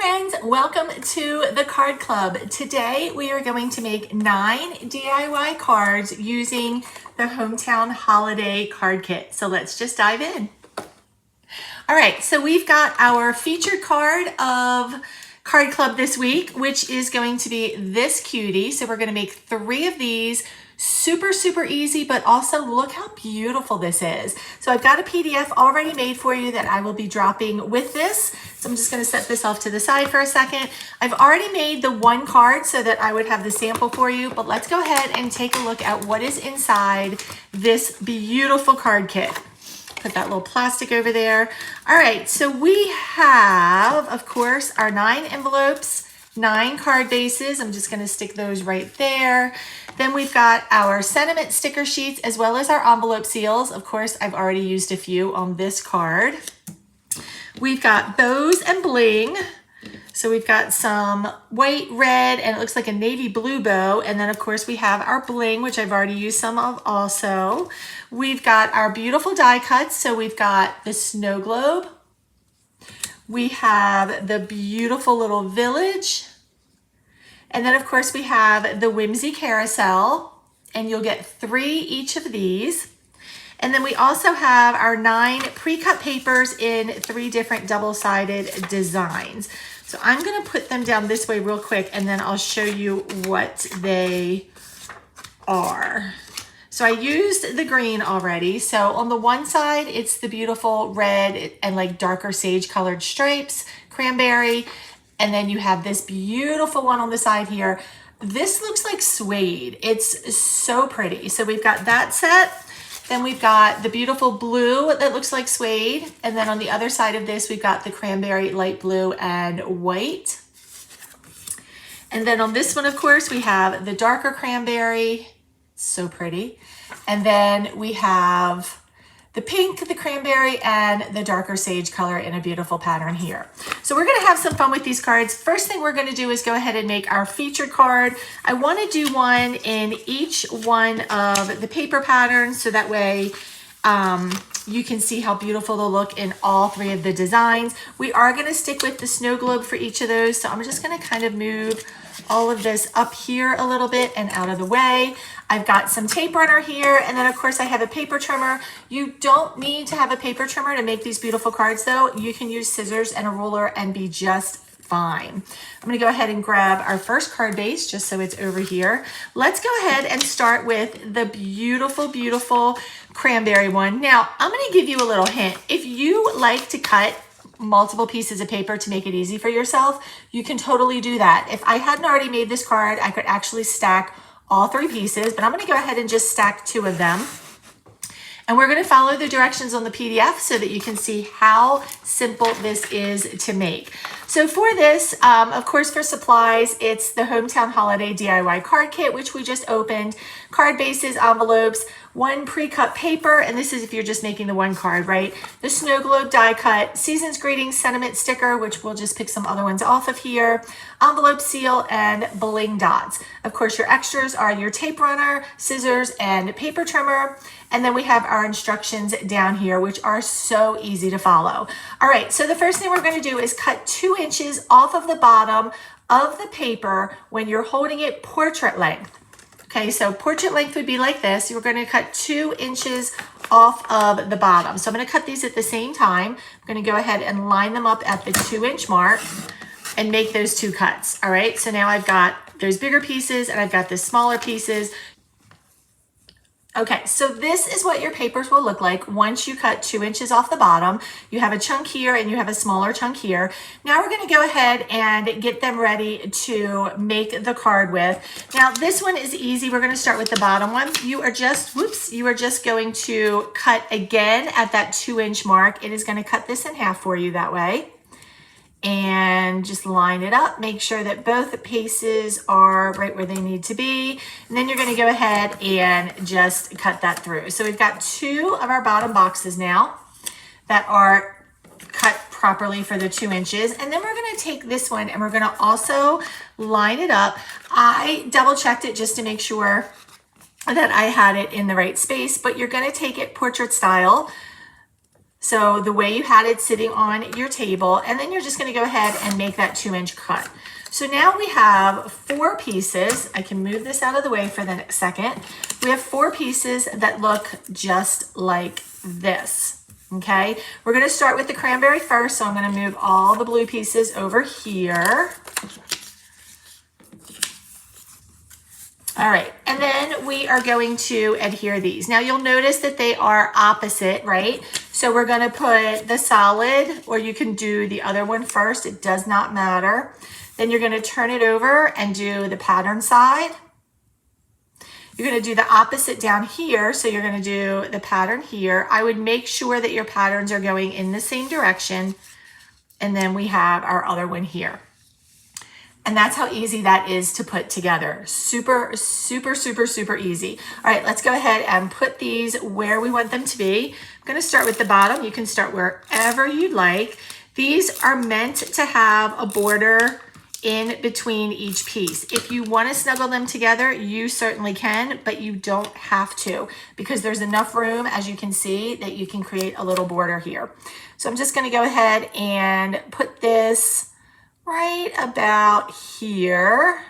friends, welcome to the Card Club. Today we are going to make 9 DIY cards using the Hometown Holiday Card Kit. So let's just dive in. All right, so we've got our featured card of Card Club this week, which is going to be this cutie. So we're going to make 3 of these. Super easy, but also look how beautiful this is. So I've got a PDF already made for you that I will be dropping with this. So I'm just going to set this off to the side for a second. I've already made the 1 card so that I would have the sample for you, but let's go ahead and take a look at what is inside this beautiful card kit. Put that little plastic over there. All right, so we have, of course, our 9 envelopes, 9 card bases. I'm just going to stick those right there. Then we've got our sentiment sticker sheets as well as our envelope seals. Of course, I've already used a few on this card. We've got bows and bling. So we've got some white, red, and it looks like a navy blue bow. And then of course we have our bling, which I've already used some of also. We've got our beautiful die cuts. So we've got the snow globe. We have the beautiful little village. And then of course we have the whimsy carousel, and you'll get 3 each of these. And then we also have our 9 pre-cut papers in 3 different double-sided designs. So I'm gonna put them down this way real quick, and then I'll show you what they are. So I used the green already. So on the one side, it's the beautiful red and like darker sage colored stripes, cranberry. And then you have this beautiful one on the side here. This looks like suede. It's so pretty. So we've got that set. Then we've got the beautiful blue that looks like suede. And then on the other side of this, we've got the cranberry, light blue, and white. And then on this one, of course, we have the darker cranberry. So pretty. And then we have the pink, the cranberry, and the darker sage color in a beautiful pattern here. So we're gonna have some fun with these cards. First thing we're gonna do is go ahead and make our featured card. I wanna do one in each one of the paper patterns so that way you can see how beautiful they'll look in all 3 of the designs. We are gonna stick with the snow globe for each of those. So I'm just gonna kind of move all of this up here a little bit and out of the way. I've got some tape runner here, and then of course I have a paper trimmer. You don't need to have a paper trimmer to make these beautiful cards though. You can use scissors and a ruler and be just fine. I'm gonna go ahead and grab our first card base just so it's over here. Let's go ahead and start with the beautiful cranberry one. Now, I'm gonna give you a little hint. If you like to cut multiple pieces of paper to make it easy for yourself, you can totally do that. If I hadn't already made this card, I could actually stack all 3 pieces, but I'm gonna go ahead and just stack 2 of them. And we're gonna follow the directions on the PDF so that you can see how simple this is to make. So for this, of course, for supplies, it's the Hometown Holiday DIY Card Kit, which we just opened, card bases, envelopes, 1 pre-cut paper, and this is if you're just making the 1 card, right? The snow globe die cut, season's greetings sentiment sticker, which we'll just pick some other ones off of here, envelope seal, and bling dots. Of course, your extras are your tape runner, scissors, and paper trimmer. And then we have our instructions down here, which are so easy to follow. All right, so the first thing we're gonna do is cut 2 inches off of the bottom of the paper when you're holding it portrait length. Okay, so portrait length would be like this. You're gonna cut 2 inches off of the bottom. So I'm gonna cut these at the same time. I'm gonna go ahead and line them up at the 2-inch mark and make those 2 cuts. All right, so now I've got those bigger pieces and I've got the smaller pieces. Okay, so this is what your papers will look like once you cut 2 inches off the bottom. You have a chunk here and you have a smaller chunk here. Now we're gonna go ahead and get them ready to make the card with. Now this one is easy. We're gonna start with the bottom one. You are just going to cut again at that 2-inch mark. It is gonna cut this in half for you that way. And just line it up, make sure that both pieces are right where they need to be. And then you're gonna go ahead and just cut that through. So we've got 2 of our bottom boxes now that are cut properly for the 2 inches. And then we're gonna take this one and we're gonna also line it up. I double checked it just to make sure that I had it in the right space, but you're gonna take it portrait style. So the way you had it sitting on your table, and then you're just gonna go ahead and make that 2-inch cut. So now we have 4 pieces. I can move this out of the way for the next second. We have 4 pieces that look just like this, okay? We're gonna start with the cranberry first, so I'm gonna move all the blue pieces over here. All right, and then we are going to adhere these. Now you'll notice that they are opposite, right? So we're gonna put the solid, or you can do the other one first, it does not matter. Then you're gonna turn it over and do the pattern side. You're gonna do the opposite down here, so you're gonna do the pattern here. I would make sure that your patterns are going in the same direction, and then we have our other one here. And that's how easy that is to put together. Super, super, super, super easy. All right, let's go ahead and put these where we want them to be. I'm gonna start with the bottom. You can start wherever you'd like. These are meant to have a border in between each piece. If you wanna snuggle them together, you certainly can, but you don't have to, because there's enough room, as you can see, that you can create a little border here. So I'm just gonna go ahead and put this right about here.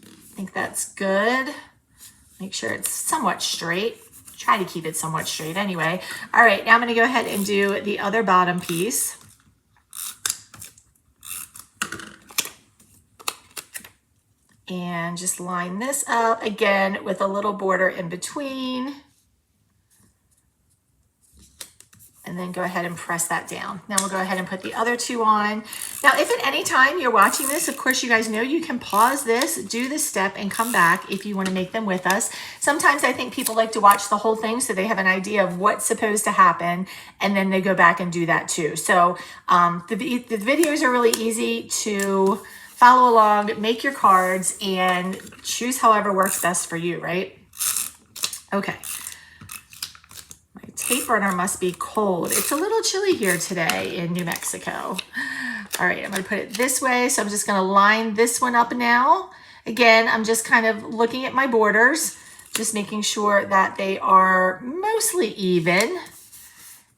I think that's good. Make sure it's somewhat straight. Try to keep it somewhat straight anyway. All right, now I'm gonna go ahead and do the other bottom piece. And just line this up again with a little border in between. And then go ahead and press that down. Now we'll go ahead and put the other 2 on. Now, if at any time you're watching this, of course, you guys know you can pause this, do this step, and come back if you want to make them with us. Sometimes I think people like to watch the whole thing so they have an idea of what's supposed to happen, and then they go back and do that too. So the videos are really easy to follow along, make your cards, and choose however works best for you, right? Okay. Tape runner must be cold. It's a little chilly here today in New Mexico. All right, I'm gonna put it this way. So I'm just gonna line this one up now. Again, I'm just kind of looking at my borders, just making sure that they are mostly even.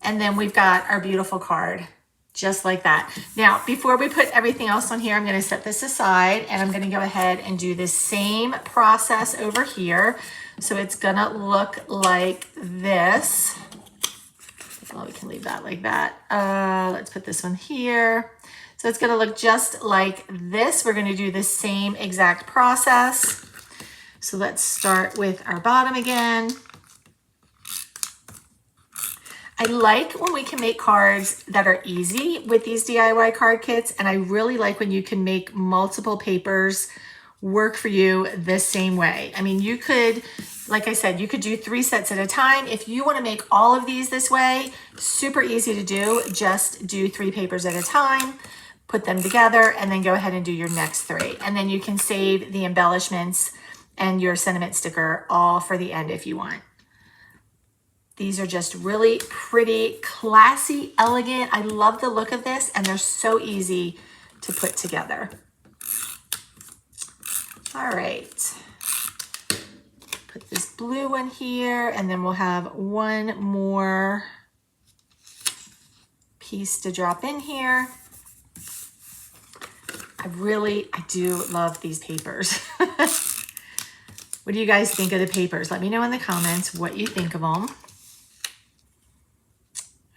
And then we've got our beautiful card, just like that. Now, before we put everything else on here, I'm gonna set this aside, and I'm gonna go ahead and do the same process over here. So it's gonna look like this. Well, we can leave that like that. Let's put this one here. So it's gonna look just like this. We're gonna do the same exact process. So let's start with our bottom again. I like when we can make cards that are easy with these DIY card kits, and I really like when you can make multiple papers work for you the same way. I mean, you could, like I said, you could do 3 sets at a time. If you want to make all of these this way, super easy to do. Just do 3 papers at a time, put them together, and then go ahead and do your next 3. And then you can save the embellishments and your sentiment sticker all for the end if you want. These are just really pretty, classy, elegant. I love the look of this, and they're so easy to put together. All right, put this blue one here, and then we'll have one more piece to drop in here. I do love these papers. What do you guys think of the papers? Let me know in the comments what you think of them.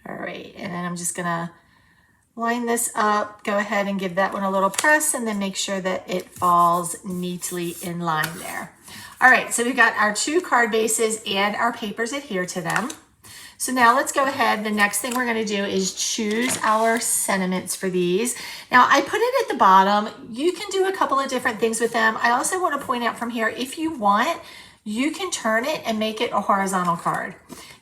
All right, and then I'm just gonna line this up, go ahead and give that one a little press, and then make sure that it falls neatly in line there. All right, so we've got our 2 card bases and our papers adhere to them. So now let's go ahead. The next thing we're gonna do is choose our sentiments for these. Now I put it at the bottom. You can do a couple of different things with them. I also wanna point out from here, if you want, you can turn it and make it a horizontal card.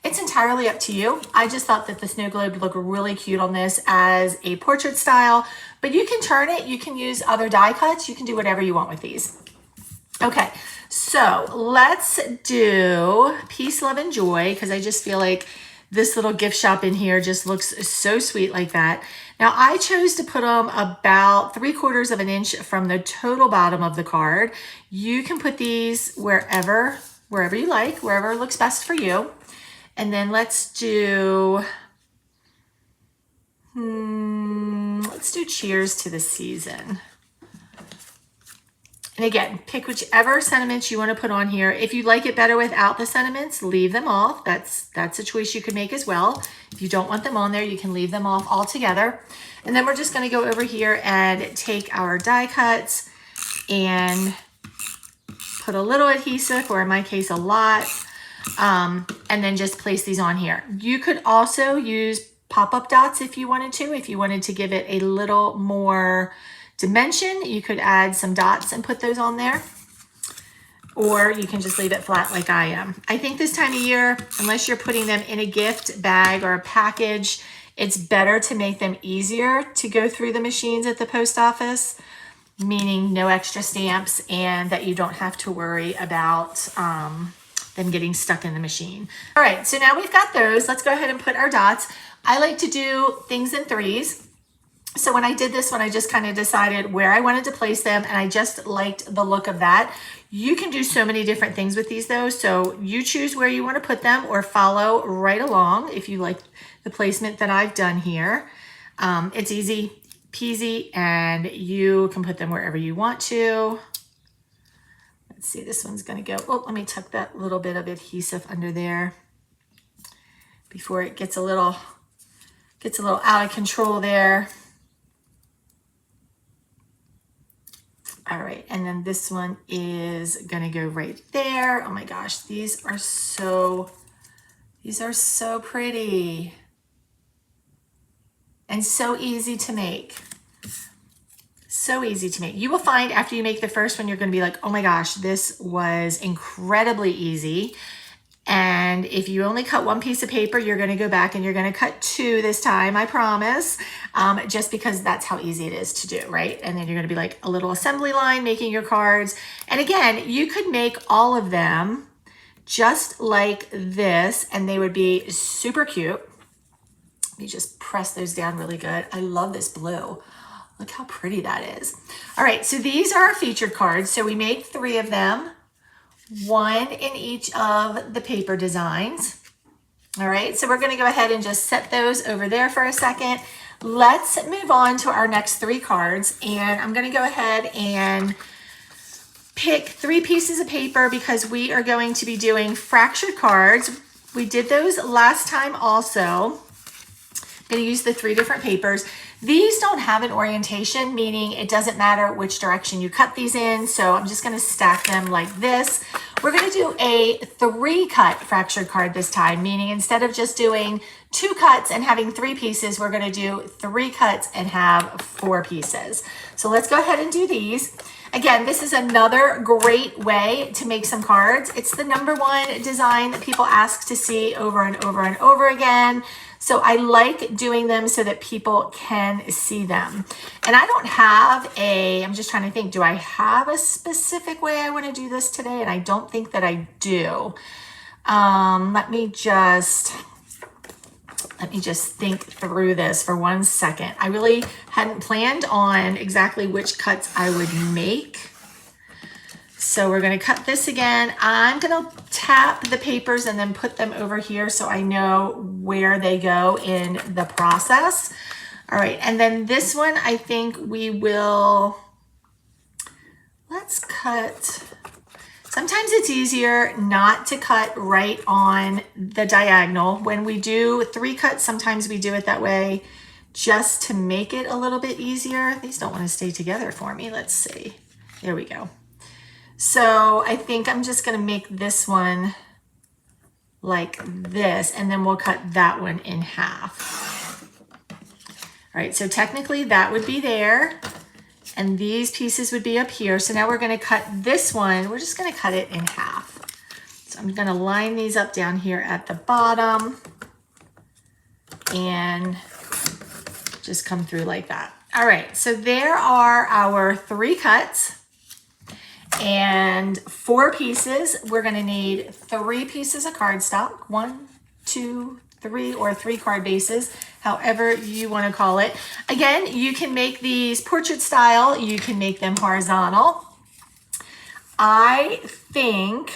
It's entirely up to you. I just thought that the snow globe would look really cute on this as a portrait style, but you can turn it, you can use other die cuts, you can do whatever you want with these. Okay, so let's do Peace, Love, and Joy, because I just feel like this little gift shop in here just looks so sweet like that. Now I chose to put them about 3/4 of an inch from the total bottom of the card. You can put these wherever you like, wherever looks best for you. And then let's do let's do cheers to the season. And again, pick whichever sentiments you want to put on here. If you like it better without the sentiments, leave them off. That's a choice you could make as well. If you don't want them on there, you can leave them off altogether. And then we're just going to go over here and take our die cuts and put a little adhesive, or in my case, a lot, and then just place these on here. You could also use pop-up dots if you wanted to. If you wanted to give it a little more dimension, you could add some dots and put those on there, or you can just leave it flat like I am. I think this time of year, unless you're putting them in a gift bag or a package, it's better to make them easier to go through the machines at the post office, meaning no extra stamps and that you don't have to worry about them getting stuck in the machine. All right, so now we've got those. Let's go ahead and put our dots. I like to do things in threes. So when I did this one, I just kind of decided where I wanted to place them, and I just liked the look of that. You can do so many different things with these though, so you choose where you want to put them or follow right along if you like the placement that I've done here. It's easy peasy, and you can put them wherever you want to. Let's see, this one's going to go, oh, let me tuck that little bit of adhesive under there before it gets a little out of control there. All right, and then this one is gonna go right there. Oh my gosh, these are so pretty and so easy to make. So easy to make. You will find after you make the first one, you're gonna be like, oh my gosh, this was incredibly easy. And if you only cut one piece of paper, you're gonna go back and you're gonna cut two this time, I promise, just because that's how easy it is to do, right? And then you're gonna be like a little assembly line making your cards. And again, you could make all of them just like this, and they would be super cute. Let me just press those down really good. I love this blue. Look how pretty that is. All right, so these are our featured cards. So we made 3 of them. 1 in each of the paper designs. All right, so we're going to go ahead and just set those over there for a second. Let's move on to our next 3 cards, and I'm going to go ahead and pick 3 pieces of paper because we are going to be doing fractured cards. We did those last time also. I'm going to use the 3 different papers. These don't have an orientation, meaning it doesn't matter which direction you cut these in. So I'm just going to stack them like this. We're going to do a 3-cut fractured card this time, meaning instead of just doing 2 cuts and having 3 pieces, we're going to do 3 cuts and have 4 pieces. So let's go ahead and do these. Again, this is another great way to make some cards. It's the #1 design that people ask to see over and over and over again. So I like doing them so that people can see them. And I don't have I'm just trying to think, do I have a specific way I want to do this today? And I don't think that I do. Let me just think through this for 1 second. I really hadn't planned on exactly which cuts I would make. So we're going to cut this again. I'm going to tap the papers and then put them over here so I know where they go in the process. All right, and then this one, I think we will, let's cut. Sometimes it's easier not to cut right on the diagonal. When we do 3 cuts, sometimes we do it that way just to make it a little bit easier. These don't want to stay together for me. Let's see. There we go. So I think I'm just going to make this one like this, and then we'll cut that one in half. All right, so technically that would be there, and these pieces would be up here. So now we're going to cut this one. We're just going to cut it in half. So I'm going to line these up down here at the bottom and just come through like that. All right, so there are our 3 cuts. And 4 pieces. We're going to need 3 pieces of cardstock, 1, 2, 3, or 3 card bases, however you want to call it. Again, you can make these portrait style. You can make them horizontal. I think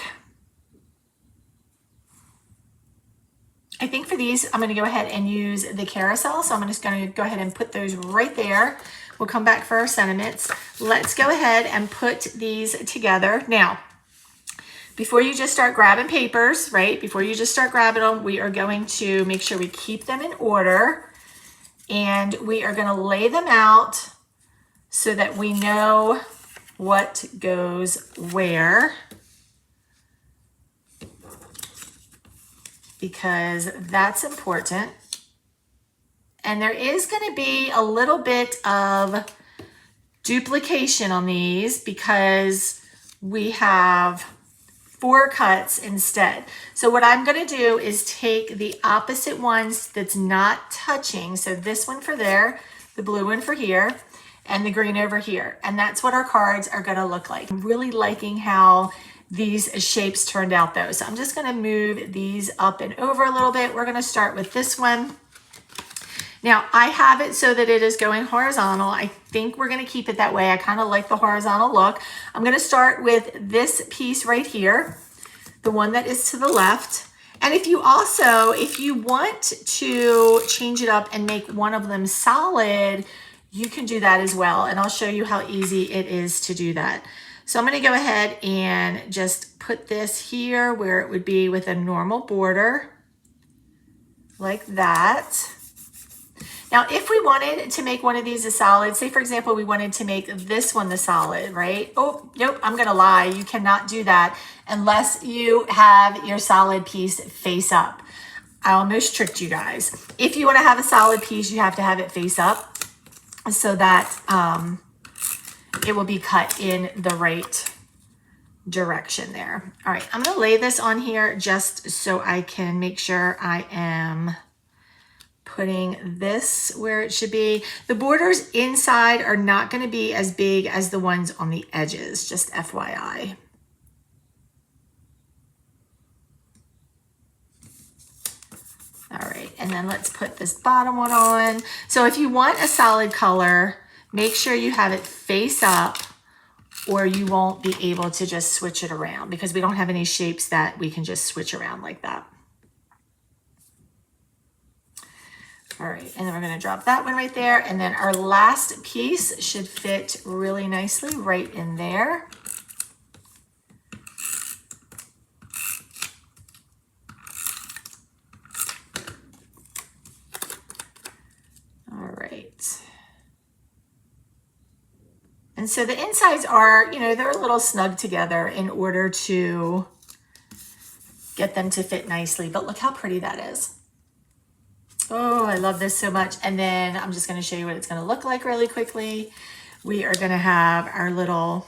I think for these, I'm gonna go ahead and use the carousel. So I'm just gonna go ahead and put those right there. We'll come back for our sentiments. Let's go ahead and put these together. Now, before you just start grabbing papers, right? Before you just start grabbing them, we are going to make sure we keep them in order, and we are gonna lay them out so that we know what goes where, because that's important. And there is going to be a little bit of duplication on these because we have 4 cuts instead. So what I'm going to do is take the opposite ones that's not touching. So this one for there, the blue one for here, and the green over here. And that's what our cards are going to look like. I'm really liking how these shapes turned out though. So I'm just going to move these up and over a little bit. We're going to start with this one. Now I have it so that it is going horizontal. I think we're going to keep it that way. I kind of like the horizontal look. I'm going to start with this piece right here, the one that is to the left. And if you want to change it up and make one of them solid, you can do that as well. And I'll show you how easy it is to do that. So I'm going to go ahead and just put this here where it would be with a normal border, like that. Now, if we wanted to make one of these a solid, say for example, we wanted to make this one the solid, right? Oh, nope, I'm gonna lie. You cannot do that unless you have your solid piece face up. I almost tricked you guys. If you wanna have a solid piece, you have to have it face up so that it will be cut in the right direction there. All right, I'm gonna lay this on here just so I can make sure I am putting this where it should be. The borders inside are not going to be as big as the ones on the edges, just FYI. All right, and then let's put this bottom one on. So if you want a solid color, make sure you have it face up or you won't be able to just switch it around because we don't have any shapes that we can just switch around like that. All right, and then we're going to drop that one right there. And then our last piece should fit really nicely right in there. All right. And so the insides are, they're a little snug together in order to get them to fit nicely. But look how pretty that is. Oh, I love this so much. And then I'm just going to show you what it's going to look like really quickly. We are going to have our little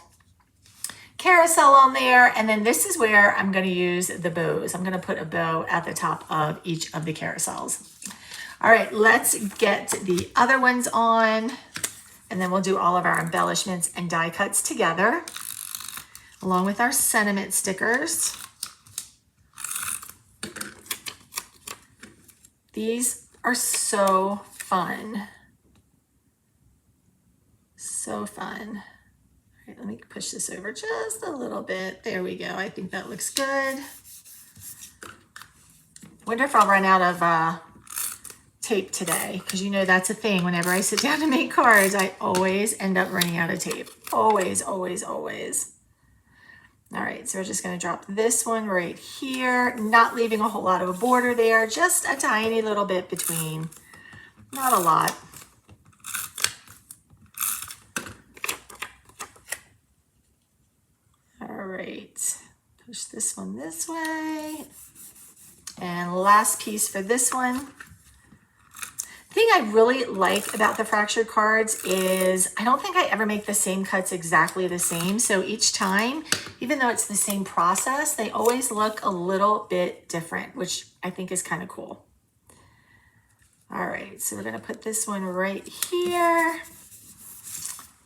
carousel on there. And then this is where I'm going to use the bows. I'm going to put a bow at the top of each of the carousels. All right, let's get the other ones on. And then we'll do all of our embellishments and die cuts together, along with our sentiment stickers. These are so fun. So fun. All right, let me push this over just a little bit. There we go. I think that looks good. Wonder if I'll run out of tape today, because that's a thing. Whenever I sit down to make cards, I always end up running out of tape. Always, always, always. All right, so we're just going to drop this one right here, not leaving a whole lot of a border there, just a tiny little bit between, not a lot. All right, push this one this way. And last piece for this one. The thing I really like about the fractured cards is I don't think I ever make the same cuts exactly the same. So each time, even though it's the same process, they always look a little bit different, which I think is kind of cool. All right, so we're going to put this one right here.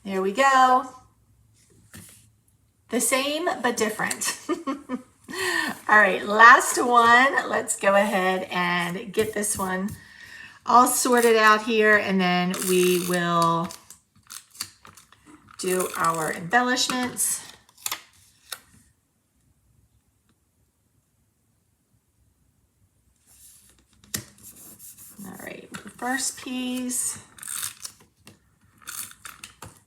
There we go. The same, but different. All right, last one. Let's go ahead and get this one all sorted out here, and then we will do our embellishments. first piece.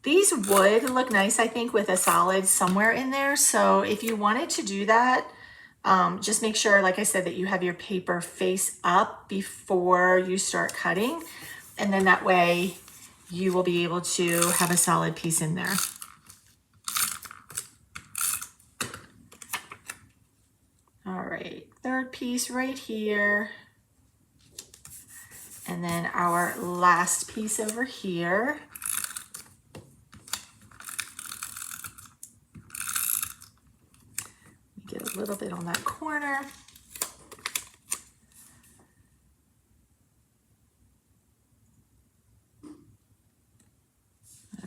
These would look nice, I think, with a solid somewhere in there. So if you wanted to do that, just make sure, like I said, that you have your paper face up before you start cutting. And then that way you will be able to have a solid piece in there. All right, third piece right here. And then our last piece over here. Get a little bit on that corner.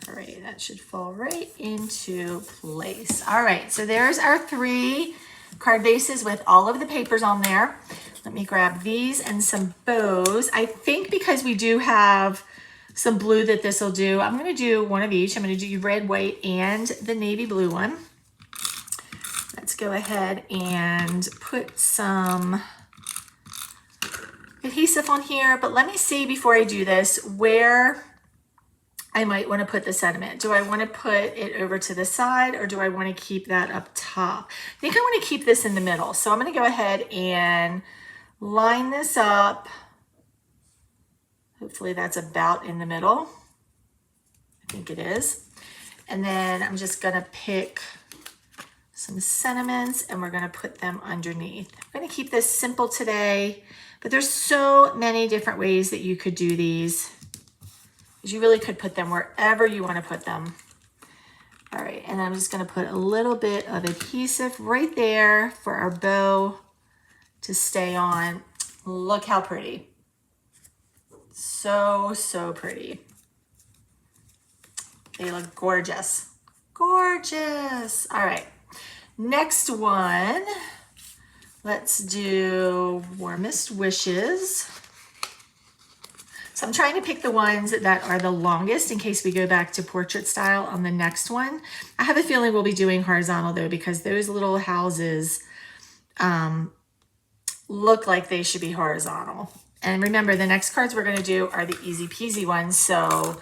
All right, that should fall right into place. All right, so there's our 3 card bases with all of the papers on there. Let me grab these and some bows. I think because we do have some blue that this will do, I'm going to do one of each. I'm going to do red, white, and the navy blue one. Let's go ahead and put some adhesive on here, but let me see before I do this where I might want to put the sentiment. Do I want to put it over to the side or do I want to keep that up top? I think I want to keep this in the middle. So I'm going to go ahead and line this up. Hopefully that's about in the middle. I think it is. And then I'm just going to pick some sentiments and we're going to put them underneath. I'm going to keep this simple today, but there's so many different ways that you could do these. You really could put them wherever you want to put them. All right, and I'm just going to put a little bit of adhesive right there for our bow to stay on. Look how pretty. So, so pretty. They look gorgeous. Gorgeous. All right. Next one, let's do Warmest Wishes. So I'm trying to pick the ones that are the longest in case we go back to portrait style on the next one. I have a feeling we'll be doing horizontal though, because those little houses look like they should be horizontal. And remember, the next cards we're going to do are the easy peasy ones. So,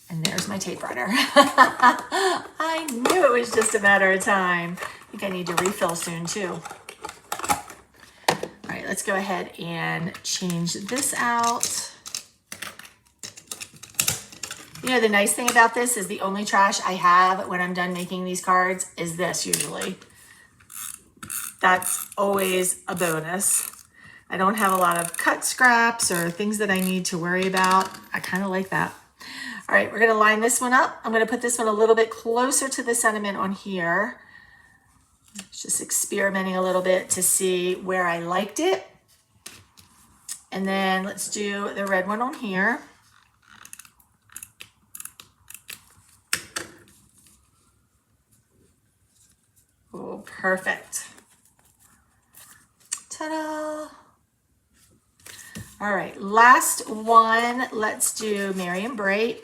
and there's my tape runner. I knew it was just a matter of time. I think I need to refill soon too. All right, let's go ahead and change this out. You know, the nice thing about this is the only trash I have when I'm done making these cards is this usually. That's always a bonus. I don't have a lot of cut scraps or things that I need to worry about. I kind of like that. All right, we're going to line this one up. I'm going to put this one a little bit closer to the sentiment on here. Just experimenting a little bit to see where I liked it. And then let's do the red one on here. Oh, perfect. Ta-da! All right, last one. Let's do Marion Bright.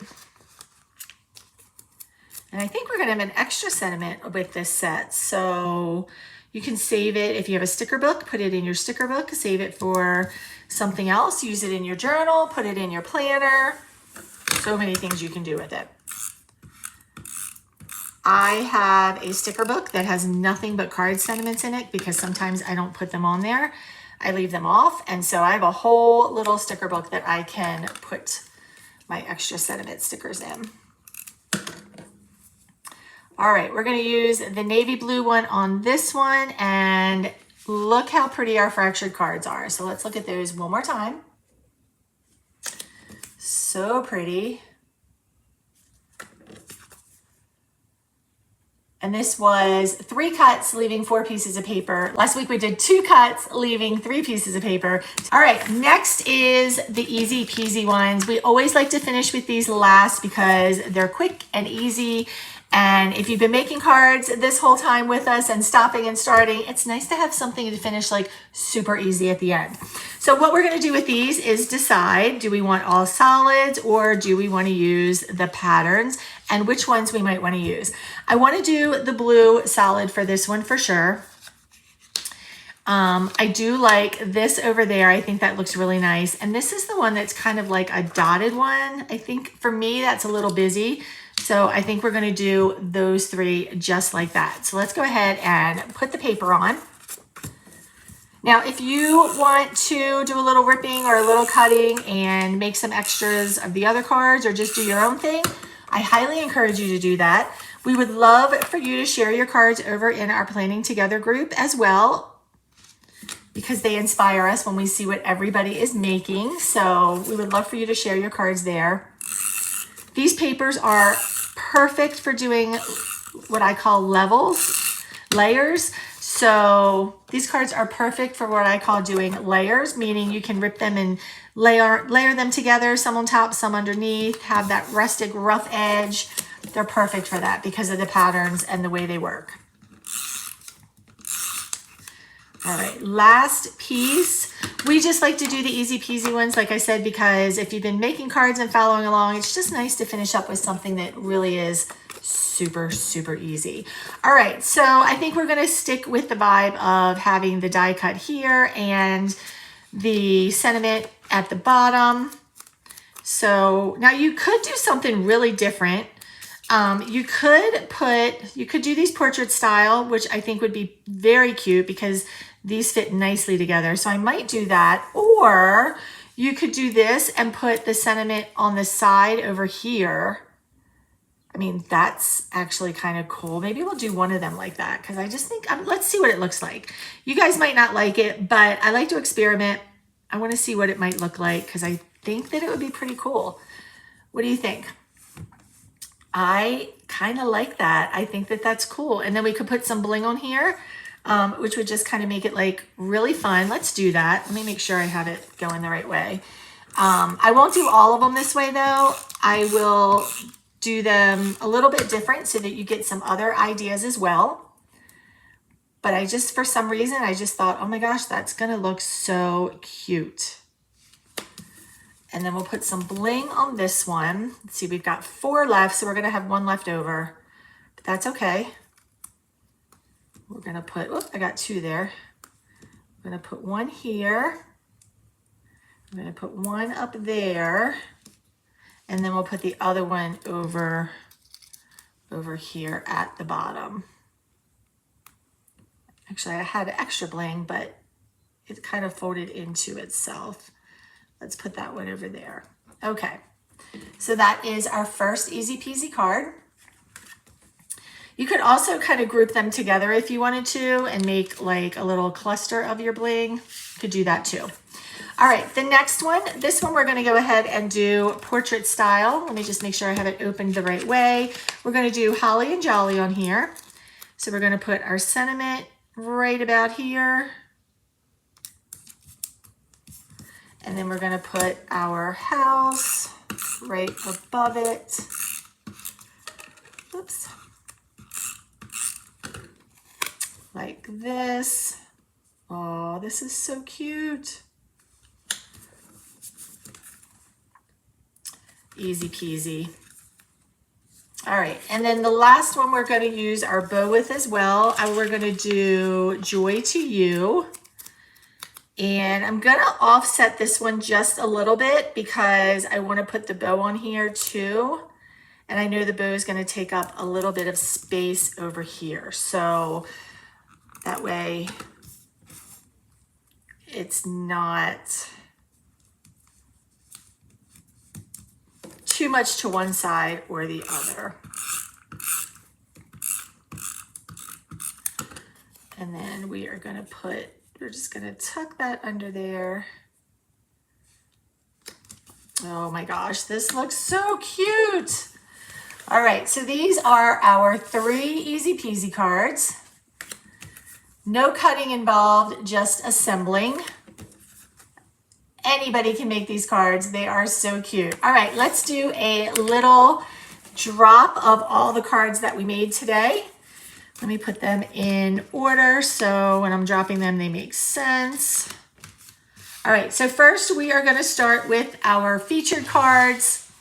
And I think we're going to have an extra sentiment with this set. So you can save it if you have a sticker book, put it in your sticker book, save it for something else, use it in your journal, put it in your planner. So many things you can do with it. I have a sticker book that has nothing but card sentiments in it because sometimes I don't put them on there. I leave them off. And so I have a whole little sticker book that I can put my extra sentiment stickers in. All right, we're going to use the navy blue one on this one, and look how pretty our fractured cards are. So let's look at those one more time. So pretty. And this was 3 cuts, leaving 4 pieces of paper. Last week we did 2 cuts, leaving 3 pieces of paper. All right, next is the easy peasy ones. We always like to finish with these last because they're quick and easy. And if you've been making cards this whole time with us and stopping and starting, it's nice to have something to finish like super easy at the end. So what we're going to do with these is decide, do we want all solids or do we want to use the patterns, and which ones we might want to use. I want to do the blue solid for this one for sure. I do like this over there. I think that looks really nice. And this is the one that's kind of like a dotted one. I think for me, that's a little busy. So I think we're gonna do those three just like that. So let's go ahead and put the paper on. Now, if you want to do a little ripping or a little cutting and make some extras of the other cards or just do your own thing, I highly encourage you to do that. We would love for you to share your cards over in our Planning Together group as well, because they inspire us when we see what everybody is making. So we would love for you to share your cards there. These papers are perfect for doing what I call layers. So these cards are perfect for what I call doing layers, meaning you can rip them and layer them together, some on top, some underneath, have that rustic rough edge. They're perfect for that because of the patterns and the way they work. All right, last piece. We just like to do the easy peasy ones, like I said, because if you've been making cards and following along, it's just nice to finish up with something that really is super, super easy. All right, so I think we're gonna stick with the vibe of having the die cut here and the sentiment at the bottom. So now you could do something really different. You could do these portrait style, which I think would be very cute because these fit nicely together. So I might do that. Or you could do this and put the sentiment on the side over here. I mean, that's actually kind of cool. Maybe we'll do one of them like that because I just think, let's see what it looks like. You guys might not like it, but I like to experiment. I want to see what it might look like because I think that it would be pretty cool. What do you think? I kind of like that. I think that that's cool. And then we could put some bling on here, which would just kind of make it like really fun. Let's do that. Let me make sure I have it going the right way. I won't do all of them this way though. I will do them a little bit different so that you get some other ideas as well. But I just, for some reason, I just thought, oh my gosh, that's gonna look so cute. And then we'll put some bling on this one. Let's see, we've got 4 left, so we're gonna have 1 left over, but that's okay. We're gonna put, oh, I got 2 there. I'm gonna put 1 here. I'm gonna put 1 up there. And then we'll put the other one over here at the bottom. Actually, I had extra bling, but it kind of folded into itself. Let's put that one over there. Okay, so that is our first easy peasy card. You could also kind of group them together if you wanted to and make like a little cluster of your bling. You could do that too. All right, the next one, this one we're gonna go ahead and do portrait style. Let me just make sure I have it opened the right way. We're gonna do holly and jolly on here. So we're gonna put our sentiment right about here. And then we're gonna put our house right above it. Oops. Like this. Oh, this is so cute. Easy peasy. All right, and then the last one we're going to use our bow with as well. We're going to do Joy to You. And I'm going to offset this one just a little bit because I want to put the bow on here too. And I know the bow is going to take up a little bit of space over here. So that way it's not too much to one side or the other. And then we are going to we're just going to tuck that under there. Oh my gosh, this looks so cute. All right, so these are our 3 easy peasy cards. No cutting involved, just assembling. Anybody can make these cards. They are so cute. All right, let's do a little drop of all the cards that we made today. Let me put them in order so when I'm dropping them, they make sense. All right, so first we are going to start with our featured cards,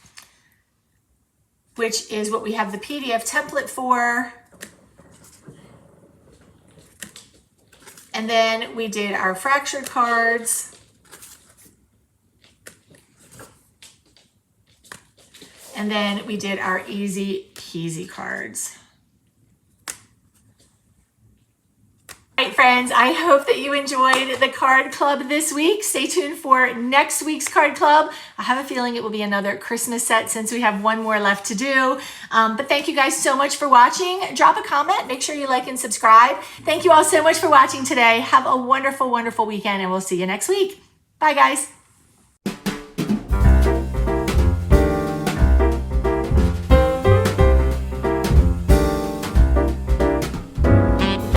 which is what we have the PDF template for. And then we did our fractured cards. And then we did our easy peasy cards. All right, friends, I hope that you enjoyed the card club this week. Stay tuned for next week's card club. I have a feeling it will be another Christmas set since we have one more left to do. But thank you guys so much for watching. Drop a comment. Make sure you like and subscribe. Thank you all so much for watching today. Have a wonderful, wonderful weekend, and we'll see you next week. Bye, guys.